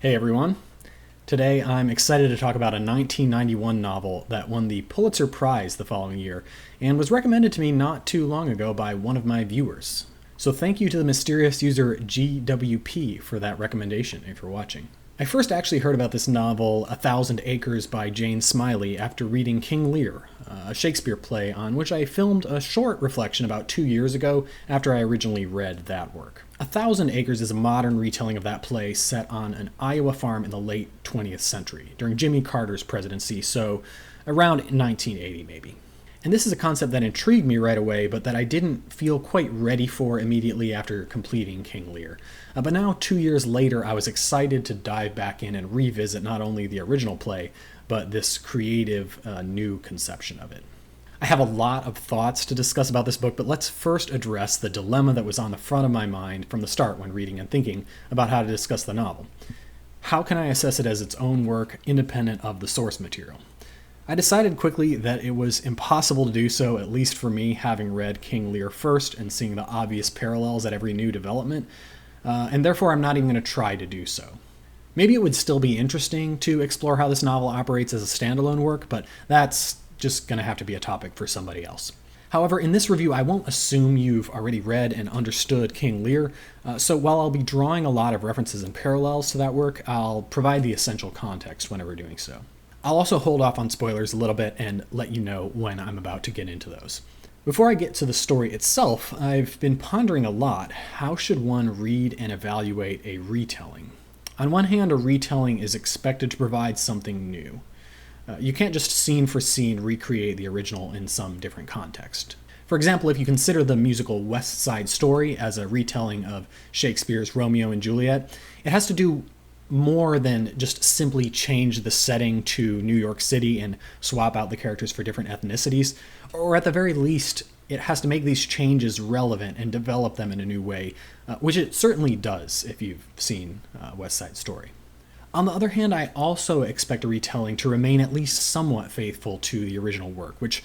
Hey everyone. Today I'm excited to talk about a 1991 novel that won the Pulitzer Prize the following year and was recommended to me not too long ago by one of my viewers. So thank you to the mysterious user GWP for that recommendation if you're watching. I first actually heard about this novel, A Thousand Acres by Jane Smiley, after reading King Lear, a Shakespeare play on which I filmed a short reflection about 2 years ago after I originally read that work. A Thousand Acres is a modern retelling of that play set on an Iowa farm in the late 20th century, during Jimmy Carter's presidency, so around 1980 maybe. And this is a concept that intrigued me right away, but that I didn't feel quite ready for immediately after completing King Lear. But now, 2 years later, I was excited to dive back in and revisit not only the original play, but this creative new conception of it. I have a lot of thoughts to discuss about this book, but let's first address the dilemma that was on the front of my mind from the start when reading and thinking about how to discuss the novel. How can I assess it as its own work, independent of the source material? I decided quickly that it was impossible to do so, at least for me, having read King Lear first and seeing the obvious parallels at every new development, and therefore I'm not even going to try to do so. Maybe it would still be interesting to explore how this novel operates as a standalone work, but that's just going to have to be a topic for somebody else. However, in this review, I won't assume you've already read and understood King Lear, so while I'll be drawing a lot of references and parallels to that work, I'll provide the essential context whenever doing so. I'll also hold off on spoilers a little bit and let you know when I'm about to get into those. Before I get to the story itself, I've been pondering a lot, how should one read and evaluate a retelling? On one hand, a retelling is expected to provide something new. You can't just scene for scene recreate the original in some different context. For example, if you consider the musical West Side Story as a retelling of Shakespeare's Romeo and Juliet, it has to do more than just simply change the setting to New York City and swap out the characters for different ethnicities, or at the very least, it has to make these changes relevant and develop them in a new way, which it certainly does if you've seen West Side Story. On the other hand, I also expect a retelling to remain at least somewhat faithful to the original work, which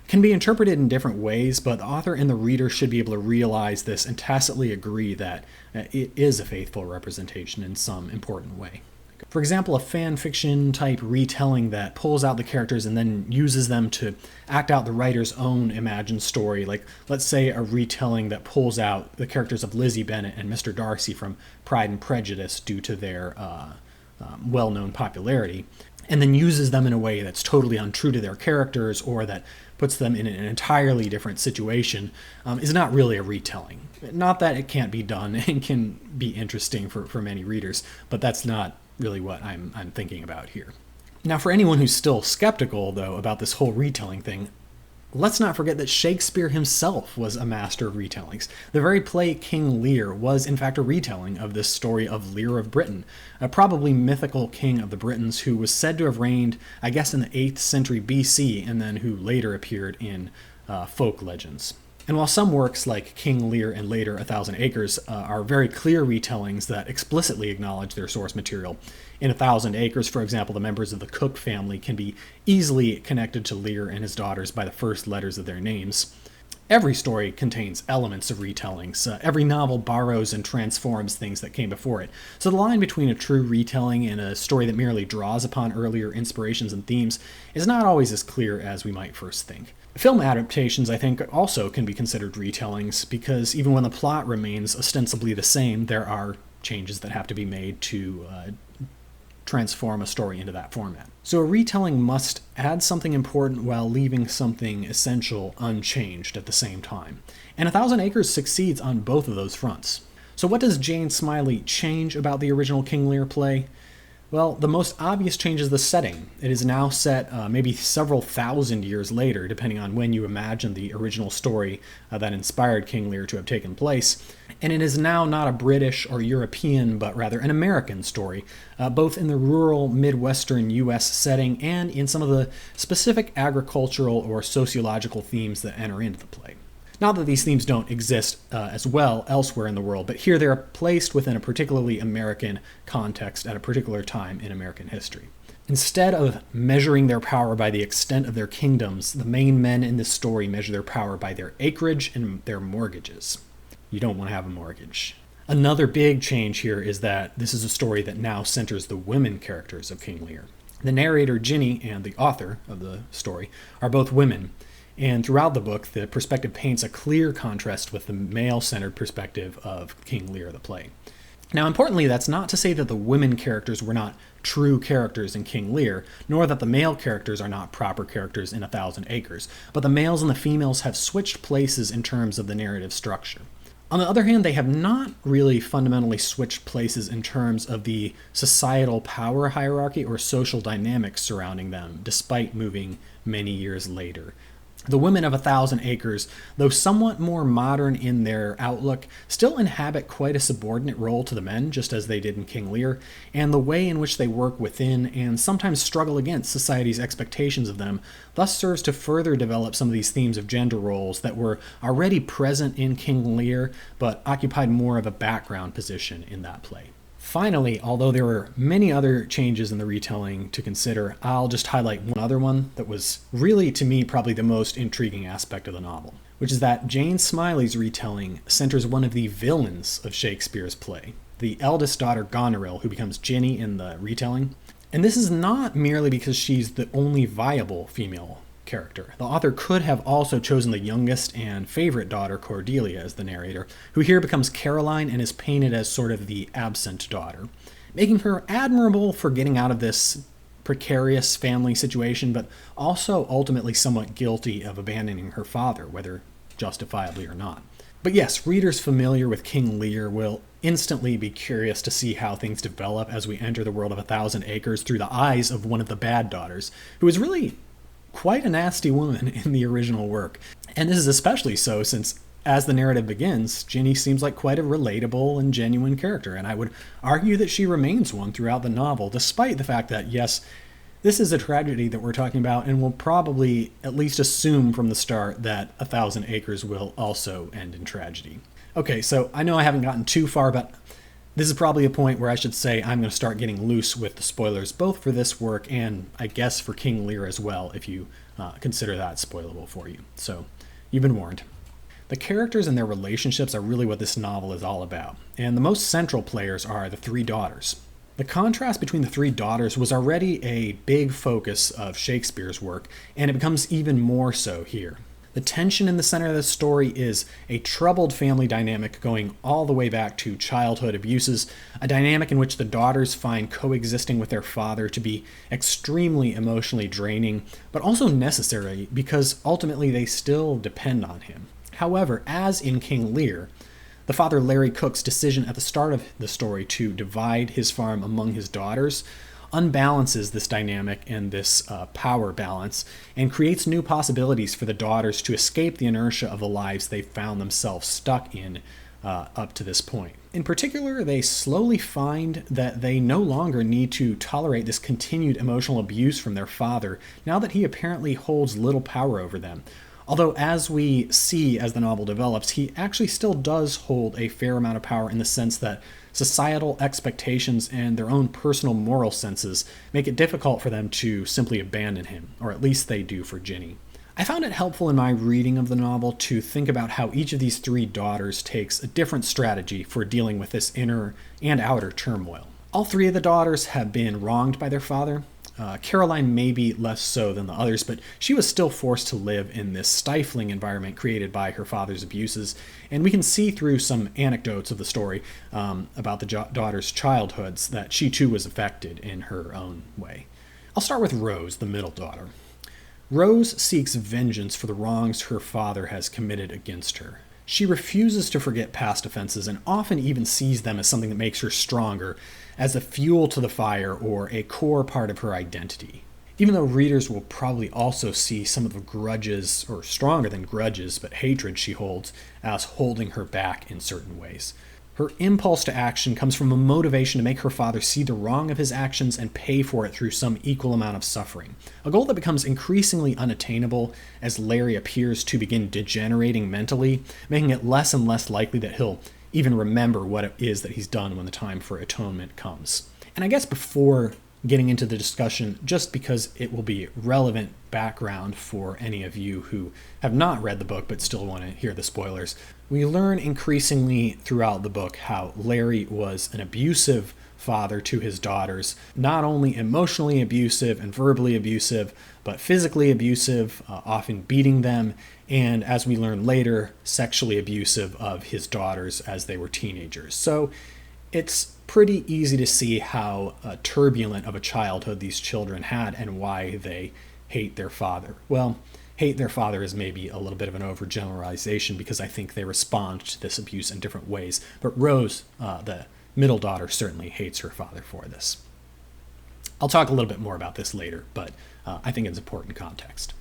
can be interpreted in different ways, but the author and the reader should be able to realize this and tacitly agree that it is a faithful representation in some important way. For example, a fan fiction type retelling that pulls out the characters and then uses them to act out the writer's own imagined story, like let's say a retelling that pulls out the characters of Lizzie Bennet and Mr. Darcy from Pride and Prejudice due to their well-known popularity, and then uses them in a way that's totally untrue to their characters or that puts them in an entirely different situation, is not really a retelling. Not that it can't be done and can be interesting for many readers, but that's not really what I'm thinking about here. Now, for anyone who's still skeptical, though, about this whole retelling thing, let's not forget that Shakespeare himself was a master of retellings. The very play King Lear was, in fact, a retelling of this story of Lear of Britain, a probably mythical king of the Britons who was said to have reigned, I guess, in the 8th century BC, and then who later appeared in folk legends. And while some works like King Lear and later A Thousand Acres are very clear retellings that explicitly acknowledge their source material, in A Thousand Acres, for example, the members of the Cook family can be easily connected to Lear and his daughters by the first letters of their names. Every story contains elements of retellings. Every novel borrows and transforms things that came before it. So the line between a true retelling and a story that merely draws upon earlier inspirations and themes is not always as clear as we might first think. Film adaptations, I think, also can be considered retellings because even when the plot remains ostensibly the same, there are changes that have to be made to transform a story into that format. So a retelling must add something important while leaving something essential unchanged at the same time. And A Thousand Acres succeeds on both of those fronts. So what does Jane Smiley change about the original King Lear play? Well, the most obvious change is the setting. It is now set maybe several thousand years later, depending on when you imagine the original story that inspired King Lear to have taken place. And it is now not a British or European, but rather an American story, both in the rural Midwestern U.S. setting and in some of the specific agricultural or sociological themes that enter into the play. Not that these themes don't exist as well elsewhere in the world, but here they're placed within a particularly American context at a particular time in American history. Instead of measuring their power by the extent of their kingdoms, the main men in this story measure their power by their acreage and their mortgages. You don't want to have a mortgage. Another big change here is that this is a story that now centers the women characters of King Lear. The narrator, Ginny, and the author of the story are both women, and throughout the book, the perspective paints a clear contrast with the male-centered perspective of King Lear, the play. Now, importantly, that's not to say that the women characters were not true characters in King Lear, nor that the male characters are not proper characters in A Thousand Acres, but the males and the females have switched places in terms of the narrative structure. On the other hand, they have not really fundamentally switched places in terms of the societal power hierarchy or social dynamics surrounding them, despite moving many years later. The women of A Thousand Acres, though somewhat more modern in their outlook, still inhabit quite a subordinate role to the men, just as they did in King Lear, and the way in which they work within and sometimes struggle against society's expectations of them thus serves to further develop some of these themes of gender roles that were already present in King Lear, but occupied more of a background position in that play. Finally, although there were many other changes in the retelling to consider, I'll just highlight one other one that was really, to me, probably the most intriguing aspect of the novel, which is that Jane Smiley's retelling centers one of the villains of Shakespeare's play, the eldest daughter Goneril, who becomes Ginny in the retelling. And this is not merely because she's the only viable female character. The author could have also chosen the youngest and favorite daughter, Cordelia, as the narrator, who here becomes Caroline and is painted as sort of the absent daughter, making her admirable for getting out of this precarious family situation, but also ultimately somewhat guilty of abandoning her father, whether justifiably or not. But yes, readers familiar with King Lear will instantly be curious to see how things develop as we enter the world of A Thousand Acres through the eyes of one of the bad daughters, who is really quite a nasty woman in the original work. And this is especially so since, as the narrative begins, Ginny seems like quite a relatable and genuine character, and I would argue that she remains one throughout the novel, despite the fact that, yes, this is a tragedy that we're talking about, and we'll probably at least assume from the start that A Thousand Acres will also end in tragedy. Okay, so I know I haven't gotten too far, but this is probably a point where I should say I'm going to start getting loose with the spoilers, both for this work and I guess for King Lear as well, if you consider that spoilable for you. So you've been warned. The characters and their relationships are really what this novel is all about, and the most central players are the three daughters. The contrast between the three daughters was already a big focus of Shakespeare's work, and it becomes even more so here. The tension in the center of the story is a troubled family dynamic going all the way back to childhood abuses, a dynamic in which the daughters find coexisting with their father to be extremely emotionally draining, but also necessary because ultimately they still depend on him. However, as in King Lear, the father Larry Cook's decision at the start of the story to divide his farm among his daughters unbalances this dynamic and this power balance and creates new possibilities for the daughters to escape the inertia of the lives they found themselves stuck in up to this point. In particular, they slowly find that they no longer need to tolerate this continued emotional abuse from their father now that he apparently holds little power over them. Although, as we see as the novel develops, he actually still does hold a fair amount of power in the sense that societal expectations and their own personal moral senses make it difficult for them to simply abandon him, or at least they do for Ginny. I found it helpful in my reading of the novel to think about how each of these three daughters takes a different strategy for dealing with this inner and outer turmoil. All three of the daughters have been wronged by their father. Caroline maybe less so than the others, but she was still forced to live in this stifling environment created by her father's abuses, and we can see through some anecdotes of the story about the daughters' childhoods that she too was affected in her own way. I'll start with Rose, the middle daughter. Rose seeks vengeance for the wrongs her father has committed against her. She refuses to forget past offenses and often even sees them as something that makes her stronger, as a fuel to the fire or a core part of her identity. Even though readers will probably also see some of the grudges, or stronger than grudges, but hatred she holds, as holding her back in certain ways. Her impulse to action comes from a motivation to make her father see the wrong of his actions and pay for it through some equal amount of suffering, a goal that becomes increasingly unattainable as Larry appears to begin degenerating mentally, making it less and less likely that he'll even remember what it is that he's done when the time for atonement comes. And I guess before getting into the discussion just because it will be relevant background for any of you who have not read the book but still want to hear the spoilers. We learn increasingly throughout the book how Larry was an abusive father to his daughters, not only emotionally abusive and verbally abusive, but physically abusive, often beating them, and as we learn later, sexually abusive of his daughters as they were teenagers. So it's pretty easy to see how turbulent of a childhood these children had and why they hate their father. Well, hate their father is maybe a little bit of an overgeneralization because I think they respond to this abuse in different ways. But Rose, the middle daughter, certainly hates her father for this. I'll talk a little bit more about this later, but I think it's important context.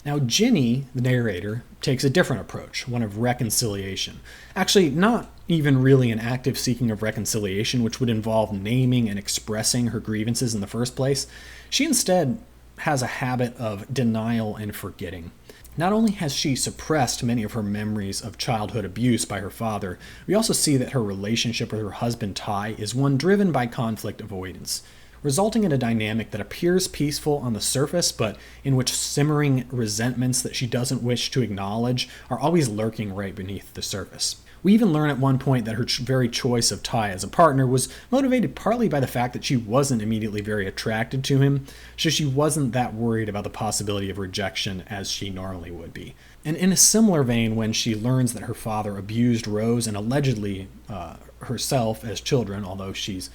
Now, Ginny, the narrator, takes a different approach, one of reconciliation. Actually, not even really an active seeking of reconciliation, which would involve naming and expressing her grievances in the first place. She instead has a habit of denial and forgetting. Not only has she suppressed many of her memories of childhood abuse by her father, we also see that her relationship with her husband Ty is one driven by conflict avoidance, resulting in a dynamic that appears peaceful on the surface, but in which simmering resentments that she doesn't wish to acknowledge are always lurking right beneath the surface. We even learn at one point that her very choice of Ty as a partner was motivated partly by the fact that she wasn't immediately very attracted to him, so she wasn't that worried about the possibility of rejection as she normally would be. And in a similar vein, when she learns that her father abused Rose and allegedly herself as children, although she's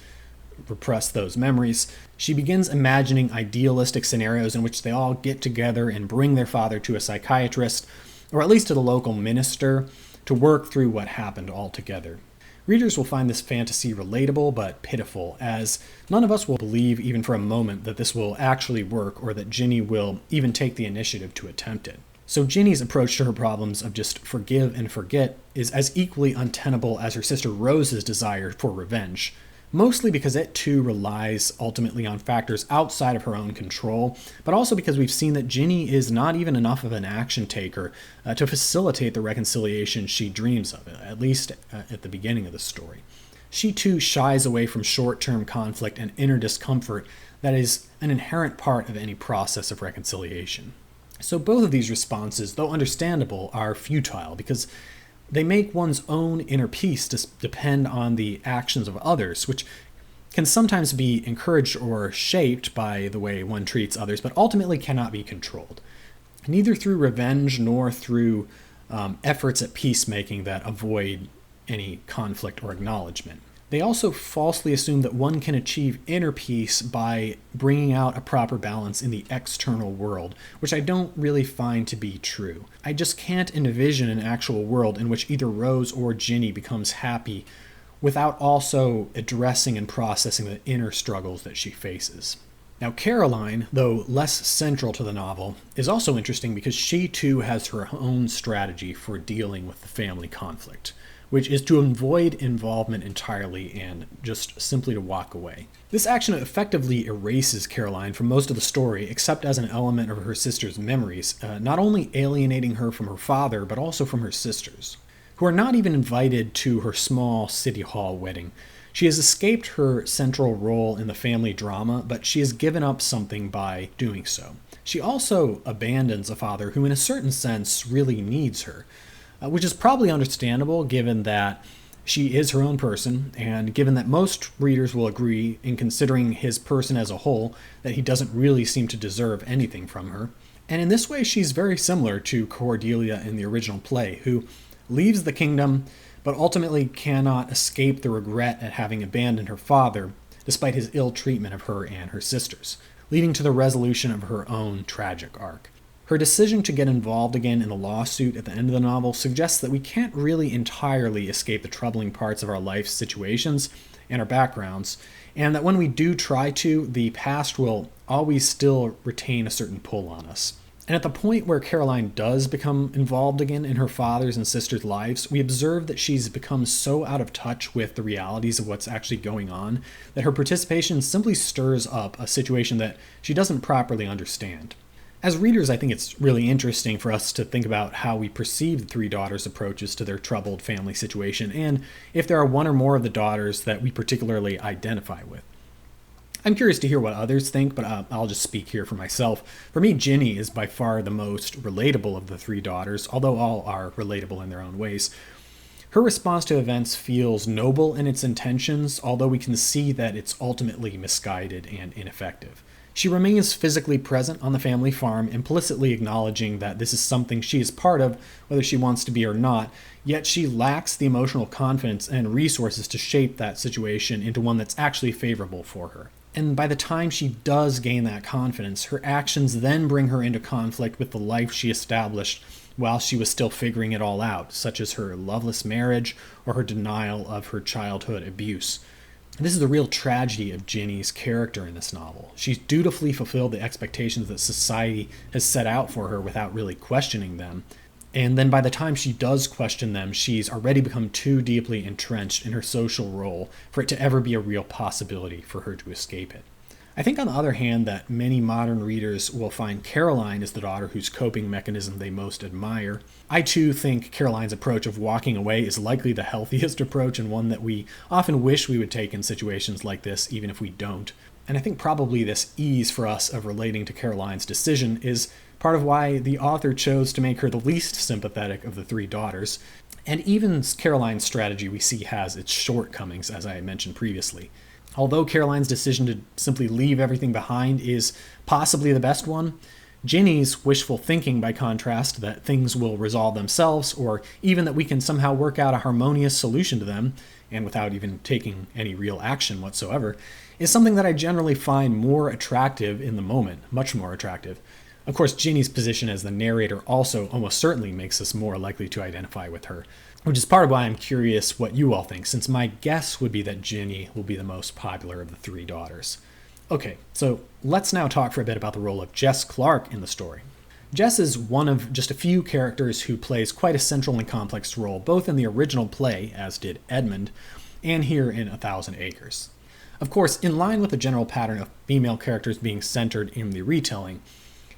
repressed those memories, she begins imagining idealistic scenarios in which they all get together and bring their father to a psychiatrist, or at least to the local minister, to work through what happened all together. Readers will find this fantasy relatable but pitiful, as none of us will believe even for a moment that this will actually work or that Ginny will even take the initiative to attempt it. So Ginny's approach to her problems of just forgive and forget is as equally untenable as her sister Rose's desire for revenge, mostly because it too relies ultimately on factors outside of her own control, but also because we've seen that Ginny is not even enough of an action taker to facilitate the reconciliation she dreams of, at least at the beginning of the story. She too shies away from short-term conflict and inner discomfort that is an inherent part of any process of reconciliation. So both of these responses, though understandable, are futile because they make one's own inner peace depend on the actions of others, which can sometimes be encouraged or shaped by the way one treats others, but ultimately cannot be controlled, neither through revenge nor through efforts at peacemaking that avoid any conflict or acknowledgement. They also falsely assume that one can achieve inner peace by bringing out a proper balance in the external world, which I don't really find to be true. I just can't envision an actual world in which either Rose or Ginny becomes happy without also addressing and processing the inner struggles that she faces. Now, Caroline, though less central to the novel, is also interesting because she too has her own strategy for dealing with the family conflict, which is to avoid involvement entirely and just simply to walk away. This action effectively erases Caroline from most of the story, except as an element of her sister's memories, not only alienating her from her father, but also from her sisters, who are not even invited to her small city hall wedding. She has escaped her central role in the family drama, but she has given up something by doing so. She also abandons a father who, in a certain sense, really needs her, which is probably understandable given that she is her own person, and given that most readers will agree, in considering his person as a whole, that he doesn't really seem to deserve anything from her. And in this way, she's very similar to Cordelia in the original play, who leaves the kingdom, but ultimately cannot escape the regret at having abandoned her father, despite his ill treatment of her and her sisters, leading to the resolution of her own tragic arc. Her decision to get involved again in the lawsuit at the end of the novel suggests that we can't really entirely escape the troubling parts of our life situations and our backgrounds, and that when we do try to, the past will always still retain a certain pull on us. And at the point where Caroline does become involved again in her father's and sister's lives, we observe that she's become so out of touch with the realities of what's actually going on that her participation simply stirs up a situation that she doesn't properly understand. As readers, I think it's really interesting for us to think about how we perceive the three daughters' approaches to their troubled family situation, and if there are one or more of the daughters that we particularly identify with. I'm curious to hear what others think, but I'll just speak here for myself. For me, Ginny is by far the most relatable of the three daughters, although all are relatable in their own ways. Her response to events feels noble in its intentions, although we can see that it's ultimately misguided and ineffective. She remains physically present on the family farm, implicitly acknowledging that this is something she is part of, whether she wants to be or not, yet she lacks the emotional confidence and resources to shape that situation into one that's actually favorable for her. And by the time she does gain that confidence, her actions then bring her into conflict with the life she established while she was still figuring it all out, such as her loveless marriage or her denial of her childhood abuse. This is the real tragedy of Ginny's character in this novel. She's dutifully fulfilled the expectations that society has set out for her without really questioning them. And then by the time she does question them, she's already become too deeply entrenched in her social role for it to ever be a real possibility for her to escape it. I think, on the other hand, that many modern readers will find Caroline as the daughter whose coping mechanism they most admire. I, too, think Caroline's approach of walking away is likely the healthiest approach and one that we often wish we would take in situations like this, even if we don't. And I think probably this ease for us of relating to Caroline's decision is part of why the author chose to make her the least sympathetic of the three daughters. And even Caroline's strategy we see has its shortcomings, as I mentioned previously. Although Caroline's decision to simply leave everything behind is possibly the best one, Ginny's wishful thinking, by contrast, that things will resolve themselves, or even that we can somehow work out a harmonious solution to them, and without even taking any real action whatsoever, is something that I generally find more attractive in the moment, much more attractive. Of course, Ginny's position as the narrator also almost certainly makes us more likely to identify with her, which is part of why I'm curious what you all think, since my guess would be that Ginny will be the most popular of the three daughters. Okay, so let's now talk for a bit about the role of Jess Clark in the story. Jess is one of just a few characters who plays quite a central and complex role, both in the original play, as did Edmund, and here in 1,000 Acres. Of course, in line with the general pattern of female characters being centered in the retelling,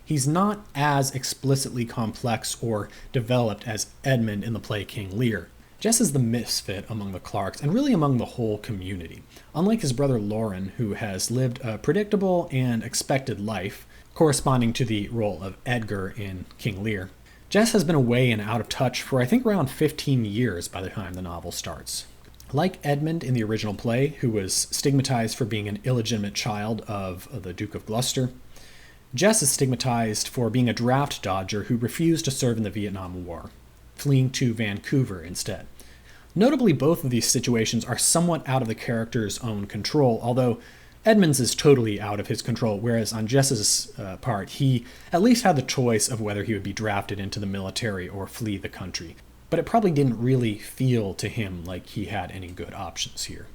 he's not as explicitly complex or developed as Edmund in the play King Lear. Jess is the misfit among the Clarks and really among the whole community. Unlike his brother Lauren, who has lived a predictable and expected life, corresponding to the role of Edgar in King Lear, Jess has been away and out of touch for I think around 15 years by the time the novel starts. Like Edmund in the original play, who was stigmatized for being an illegitimate child of the Duke of Gloucester, Jess is stigmatized for being a draft dodger who refused to serve in the Vietnam War, fleeing to Vancouver instead. Notably, both of these situations are somewhat out of the character's own control, although Edmund's is totally out of his control, whereas on Jess's part, he at least had the choice of whether he would be drafted into the military or flee the country. But it probably didn't really feel to him like he had any good options here.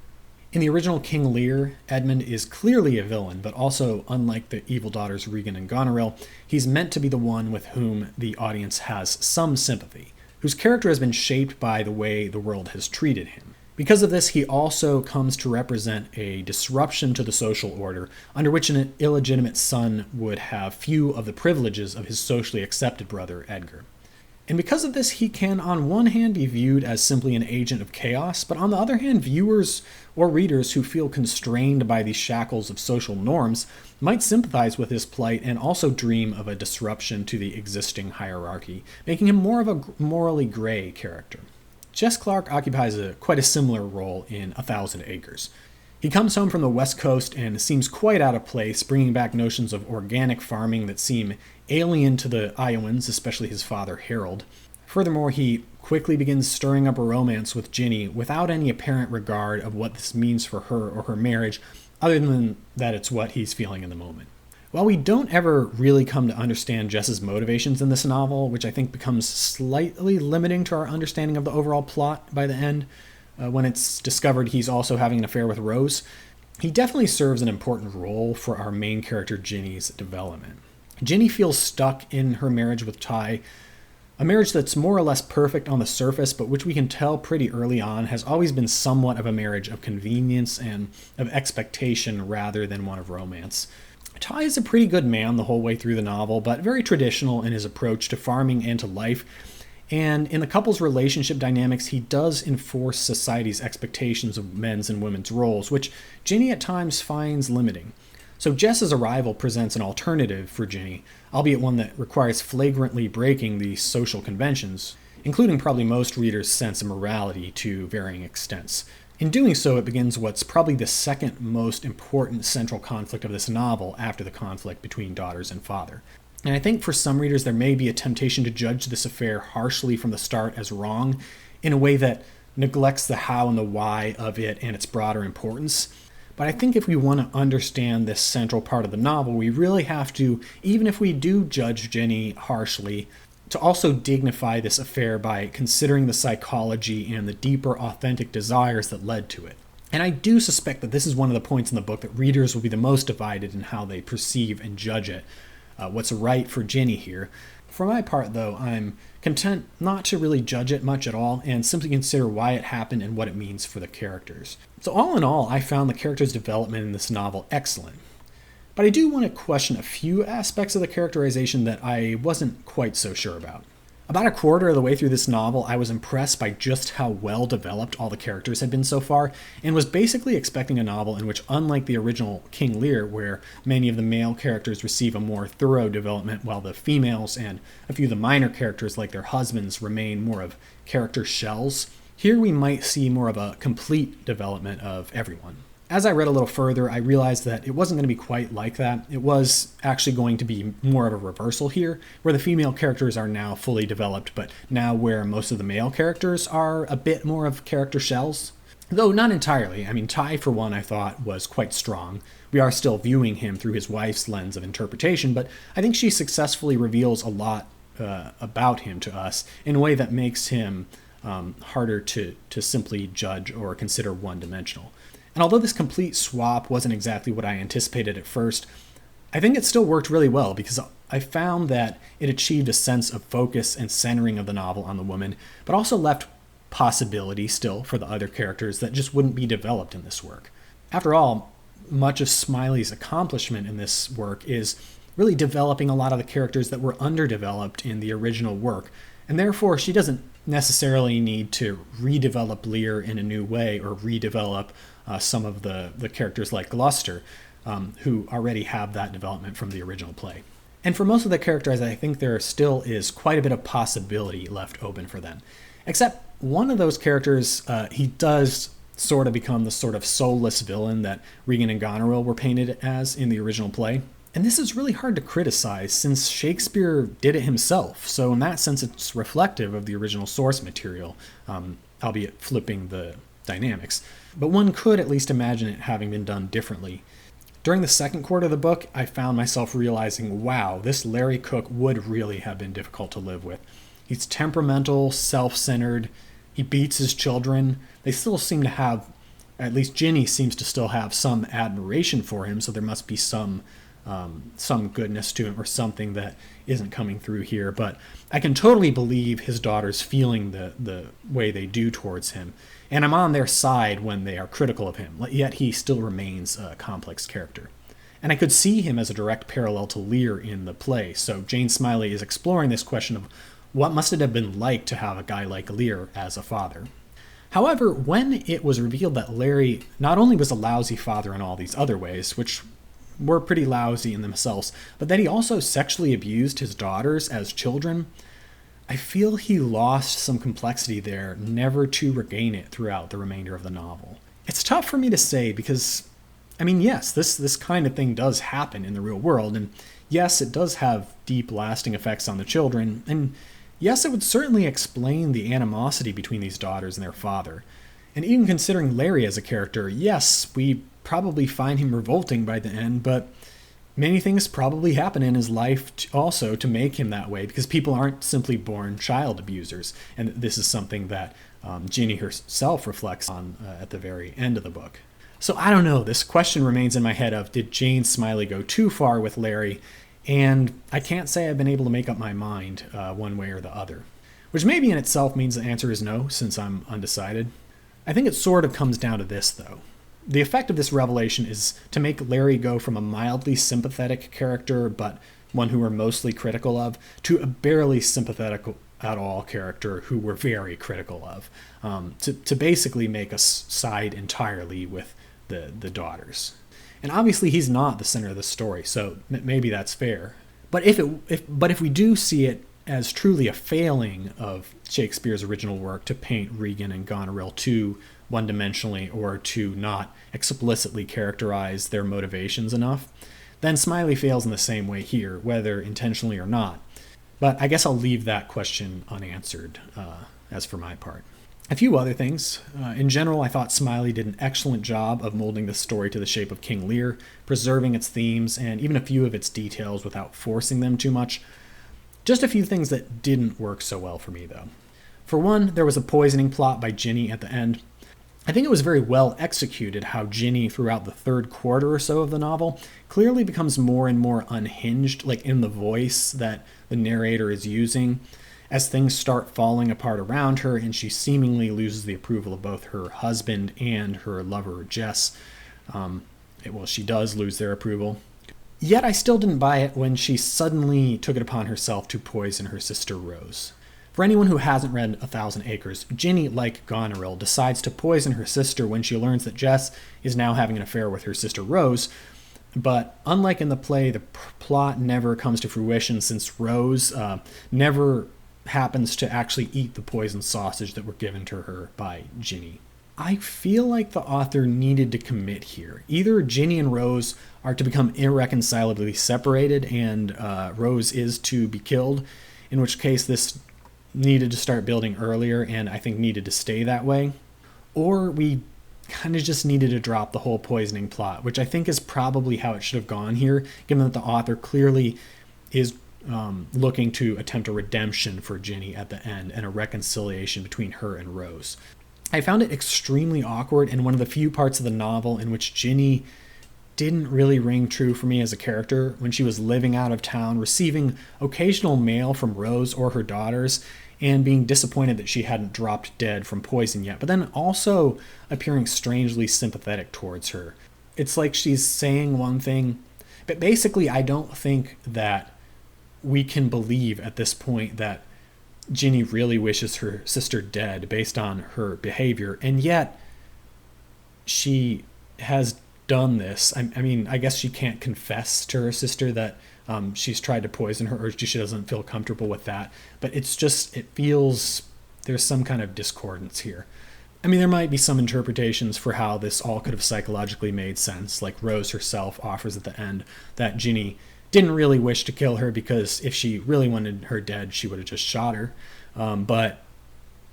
In the original King Lear, Edmund is clearly a villain, but also, unlike the evil daughters Regan and Goneril, he's meant to be the one with whom the audience has some sympathy, whose character has been shaped by the way the world has treated him. Because of this, he also comes to represent a disruption to the social order, under which an illegitimate son would have few of the privileges of his socially accepted brother Edgar. And because of this, he can, on one hand, be viewed as simply an agent of chaos, but on the other hand, viewers or readers who feel constrained by these shackles of social norms might sympathize with his plight and also dream of a disruption to the existing hierarchy, making him more of a morally gray character. Jess Clark occupies quite a similar role in 1,000 Acres. He comes home from the West Coast and seems quite out of place, bringing back notions of organic farming that seem alien to the Iowans, especially his father Harold. Furthermore, he quickly begins stirring up a romance with Ginny without any apparent regard of what this means for her or her marriage, other than that it's what he's feeling in the moment. While we don't ever really come to understand Jess's motivations in this novel, which I think becomes slightly limiting to our understanding of the overall plot by the end, when it's discovered he's also having an affair with Rose, he definitely serves an important role for our main character Ginny's development. Ginny feels stuck in her marriage with Ty, a marriage that's more or less perfect on the surface, but which we can tell pretty early on has always been somewhat of a marriage of convenience and of expectation rather than one of romance. Ty is a pretty good man the whole way through the novel, but very traditional in his approach to farming and to life. And in the couple's relationship dynamics, he does enforce society's expectations of men's and women's roles, which Ginny at times finds limiting. So Jess's arrival presents an alternative for Ginny, albeit one that requires flagrantly breaking the social conventions, including probably most readers' sense of morality to varying extents. In doing so, it begins what's probably the second most important central conflict of this novel after the conflict between daughters and father. And I think for some readers there may be a temptation to judge this affair harshly from the start as wrong, in a way that neglects the how and the why of it and its broader importance. But I think if we want to understand this central part of the novel, we really have to, even if we do judge Ginny harshly, to also dignify this affair by considering the psychology and the deeper authentic desires that led to it. And I do suspect that this is one of the points in the book that readers will be the most divided in how they perceive and judge it. What's right for Ginny here. For my part, though, I'm content not to really judge it much at all and simply consider why it happened and what it means for the characters. So all in all, I found the characters' development in this novel excellent. But I do want to question a few aspects of the characterization that I wasn't quite so sure about. About a quarter of the way through this novel, I was impressed by just how well developed all the characters had been so far, and was basically expecting a novel in which, unlike the original King Lear, where many of the male characters receive a more thorough development while the females and a few of the minor characters like their husbands remain more of character shells, here we might see more of a complete development of everyone. As I read a little further, I realized that it wasn't going to be quite like that. It was actually going to be more of a reversal here, where the female characters are now fully developed, but now where most of the male characters are a bit more of character shells. Though not entirely. I mean, Ty, for one, I thought was quite strong. We are still viewing him through his wife's lens of interpretation, but I think she successfully reveals a lot about him to us in a way that makes him harder to simply judge or consider one-dimensional. And although this complete swap wasn't exactly what I anticipated at first, I think it still worked really well because I found that it achieved a sense of focus and centering of the novel on the woman, but also left possibility still for the other characters that just wouldn't be developed in this work. After all, much of Smiley's accomplishment in this work is really developing a lot of the characters that were underdeveloped in the original work, and therefore she doesn't necessarily need to redevelop Lear in a new way or redevelop some of the characters like Gloucester, who already have that development from the original play. And for most of the characters, I think there still is quite a bit of possibility left open for them. Except one of those characters, he does sort of become the sort of soulless villain that Regan and Goneril were painted as in the original play. And this is really hard to criticize since Shakespeare did it himself, so in that sense it's reflective of the original source material, albeit flipping the dynamics. But one could at least imagine it having been done differently. During the second quarter of the book, I found myself realizing, wow, this Larry Cook would really have been difficult to live with. He's temperamental, self-centered, he beats his children. They still seem to have, at least Ginny seems to still have some admiration for him, so there must be some goodness to him or something that isn't coming through here. But I can totally believe his daughters feeling the way they do towards him. And I'm on their side when they are critical of him, yet he still remains a complex character. And I could see him as a direct parallel to Lear in the play. So Jane Smiley is exploring this question of what must it have been like to have a guy like Lear as a father. However, when it was revealed that Larry not only was a lousy father in all these other ways, which were pretty lousy in themselves, but that he also sexually abused his daughters as children, I feel he lost some complexity there, never to regain it throughout the remainder of the novel. It's tough for me to say because, I mean, yes, this kind of thing does happen in the real world, and yes, it does have deep, lasting effects on the children, and yes, it would certainly explain the animosity between these daughters and their father. And even considering Larry as a character, yes, we probably find him revolting by the end, but many things probably happen in his life also to make him that way, because people aren't simply born child abusers. And this is something that Ginny herself reflects on at the very end of the book. So I don't know, this question remains in my head of, did Jane Smiley go too far with Larry? And I can't say I've been able to make up my mind one way or the other. Which maybe in itself means the answer is no, since I'm undecided. I think it sort of comes down to this, though. The effect of this revelation is to make Larry go from a mildly sympathetic character, but one who we're mostly critical of, to a barely sympathetic at all character who we're very critical of. To basically make us side entirely with the daughters. And obviously he's not the center of the story, so maybe that's fair. But if we do see it as truly a failing of Shakespeare's original work to paint Regan and Goneril too one-dimensionally or to not explicitly characterize their motivations enough, then Smiley fails in the same way here, whether intentionally or not. But I guess I'll leave that question unanswered as for my part. A few other things. In general, I thought Smiley did an excellent job of molding the story to the shape of King Lear, preserving its themes and even a few of its details without forcing them too much. Just a few things that didn't work so well for me, though. For one, there was a poisoning plot by Ginny at the end. I think it was very well executed how Ginny, throughout the third quarter or so of the novel, clearly becomes more and more unhinged, like in the voice that the narrator is using, as things start falling apart around her and she seemingly loses the approval of both her husband and her lover, Jess. She does lose their approval. Yet I still didn't buy it when she suddenly took it upon herself to poison her sister Rose. For anyone who hasn't read 1,000 Acres, Ginny, like Goneril, decides to poison her sister when she learns that Jess is now having an affair with her sister Rose. But unlike in the play, the plot never comes to fruition since Rose never happens to actually eat the poisoned sausage that were given to her by Ginny. I feel like the author needed to commit here. Either Ginny and Rose are to become irreconcilably separated and Rose is to be killed, in which case this needed to start building earlier and I think needed to stay that way. Or we kind of just needed to drop the whole poisoning plot, which I think is probably how it should have gone here, given that the author clearly is looking to attempt a redemption for Ginny at the end and a reconciliation between her and Rose. I found it extremely awkward and one of the few parts of the novel in which Ginny didn't really ring true for me as a character when she was living out of town, receiving occasional mail from Rose or her daughters, and being disappointed that she hadn't dropped dead from poison yet, but then also appearing strangely sympathetic towards her. It's like she's saying one thing, but basically I don't think that we can believe at this point that Ginny really wishes her sister dead based on her behavior, and yet she has done this. I mean, I guess she can't confess to her sister that she's tried to poison her, or she doesn't feel comfortable with that, but it feels there's some kind of discordance here. I mean, there might be some interpretations for how this all could have psychologically made sense, like Rose herself offers at the end that Ginny didn't really wish to kill her because if she really wanted her dead, she would have just shot her. But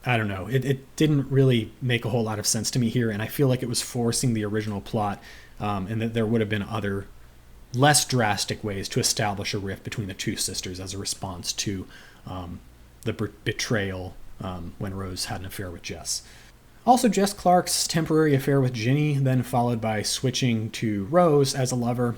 I don't know. It didn't really make a whole lot of sense to me here, and I feel like it was forcing the original plot, and that there would have been other less drastic ways to establish a rift between the two sisters as a response to the betrayal when Rose had an affair with Jess. Also, Jess Clark's temporary affair with Ginny, then followed by switching to Rose as a lover.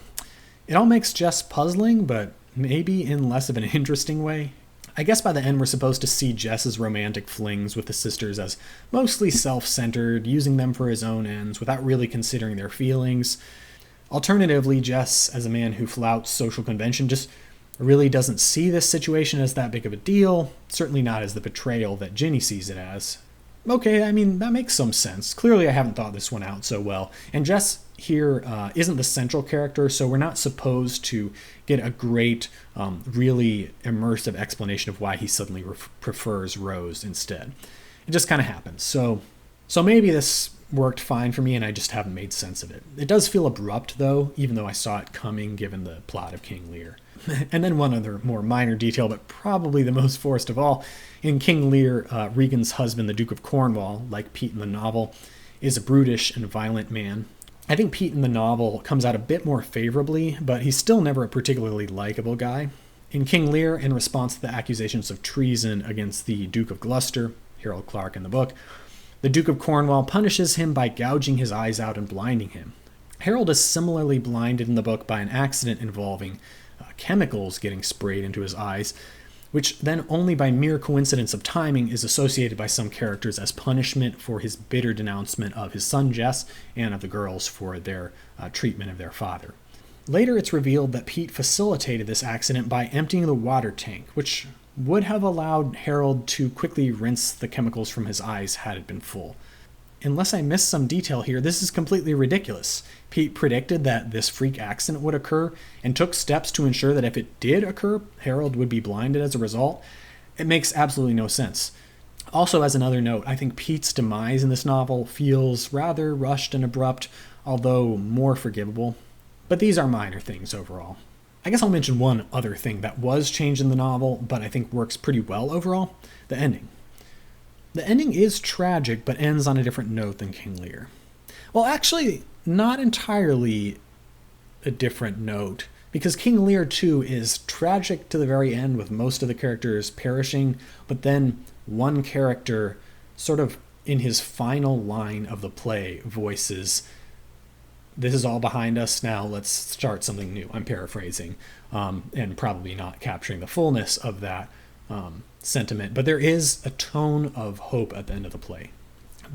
It all makes Jess puzzling, but maybe in less of an interesting way. I guess by the end we're supposed to see Jess's romantic flings with the sisters as mostly self-centered, using them for his own ends without really considering their feelings. Alternatively, Jess, as a man who flouts social convention, just really doesn't see this situation as that big of a deal, certainly not as the betrayal that Ginny sees it as. Okay, I mean, that makes some sense. Clearly I haven't thought this one out so well. And Jess here isn't the central character, so we're not supposed to get a great, really immersive explanation of why he suddenly prefers Rose instead. It just kind of happens. So maybe this worked fine for me and I just haven't made sense of it. It does feel abrupt, though, even though I saw it coming given the plot of King Lear. And then one other more minor detail, but probably the most forced of all. In King Lear, Regan's husband, the Duke of Cornwall, like Pete in the novel, is a brutish and violent man. I think Pete in the novel comes out a bit more favorably, but he's still never a particularly likable guy. In King Lear, in response to the accusations of treason against the Duke of Gloucester, Harold Clark in the book, the Duke of Cornwall punishes him by gouging his eyes out and blinding him. Harold is similarly blinded in the book by an accident involving chemicals getting sprayed into his eyes, which then only by mere coincidence of timing is associated by some characters as punishment for his bitter denouncement of his son Jess and of the girls for their treatment of their father. Later it's revealed that Pete facilitated this accident by emptying the water tank, which would have allowed Harold to quickly rinse the chemicals from his eyes had it been full. unless I missed some detail here, this is completely ridiculous. Pete predicted that this freak accident would occur and took steps to ensure that if it did occur, Harold would be blinded as a result. It makes absolutely no sense. Also, as another note, I think Pete's demise in this novel feels rather rushed and abrupt, although more forgivable. But these are minor things overall. I guess I'll mention one other thing that was changed in the novel, but I think works pretty well overall: the ending. The ending is tragic, but ends on a different note than King Lear. Well, actually, not entirely a different note, because King Lear too is tragic to the very end with most of the characters perishing, but then one character sort of in his final line of the play voices, "This is all behind us, now let's start something new." I'm paraphrasing, and probably not capturing the fullness of that sentiment, but there is a tone of hope at the end of the play.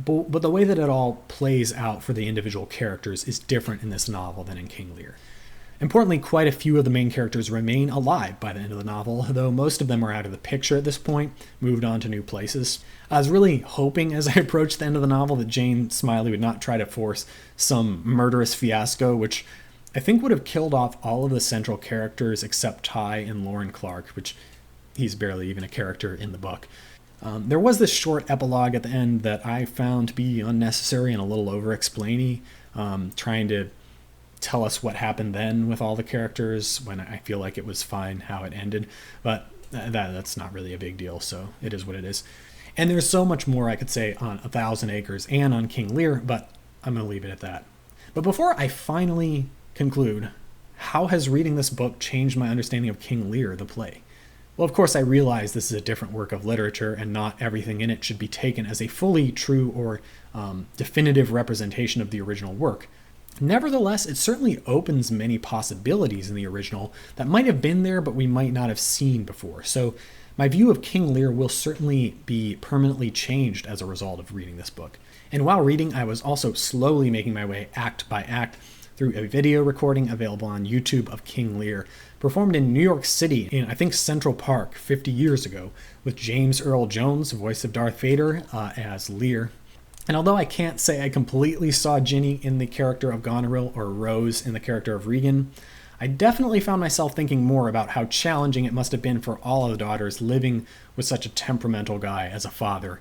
But the way that it all plays out for the individual characters is different in this novel than in King Lear. Importantly, quite a few of the main characters remain alive by the end of the novel, though most of them are out of the picture at this point, moved on to new places. I was really hoping as I approached the end of the novel that Jane Smiley would not try to force some murderous fiasco, which I think would have killed off all of the central characters except Ty and Lauren Clark, which he's barely even a character in the book. There was this short epilogue at the end that I found to be unnecessary and a little over-explainy, trying to tell us what happened then with all the characters when I feel like it was fine how it ended. But that's not really a big deal, so it is what it is. And there's so much more I could say on 1,000 Acres and on King Lear, but I'm going to leave it at that. But before I finally conclude, how has reading this book changed my understanding of King Lear, the play? Well, of course, I realize this is a different work of literature, and not everything in it should be taken as a fully true or definitive representation of the original work. Nevertheless, it certainly opens many possibilities in the original that might have been there, but we might not have seen before. So my view of King Lear will certainly be permanently changed as a result of reading this book. And while reading, I was also slowly making my way act by act through a video recording available on YouTube of King Lear, performed in New York City in, I think, Central Park 50 years ago, with James Earl Jones, voice of Darth Vader, as Lear. And although I can't say I completely saw Ginny in the character of Goneril or Rose in the character of Regan, I definitely found myself thinking more about how challenging it must have been for all of the daughters living with such a temperamental guy as a father,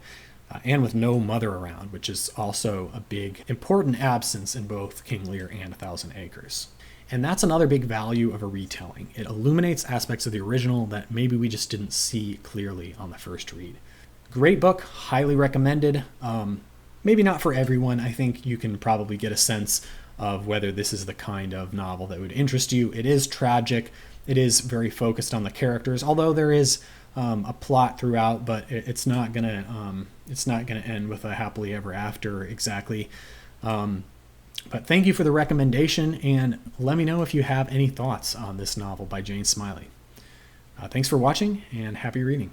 and with no mother around, which is also a big, important absence in both King Lear and 1,000 Acres. And that's another big value of a retelling. It illuminates aspects of the original that maybe we just didn't see clearly on the first read. Great book, highly recommended. Maybe not for everyone. I think you can probably get a sense of whether this is the kind of novel that would interest you. It is tragic. It is very focused on the characters, although there is a plot throughout, but it's not gonna end with a happily ever after exactly. But thank you for the recommendation, and let me know if you have any thoughts on this novel by Jane Smiley. Thanks for watching, and happy reading.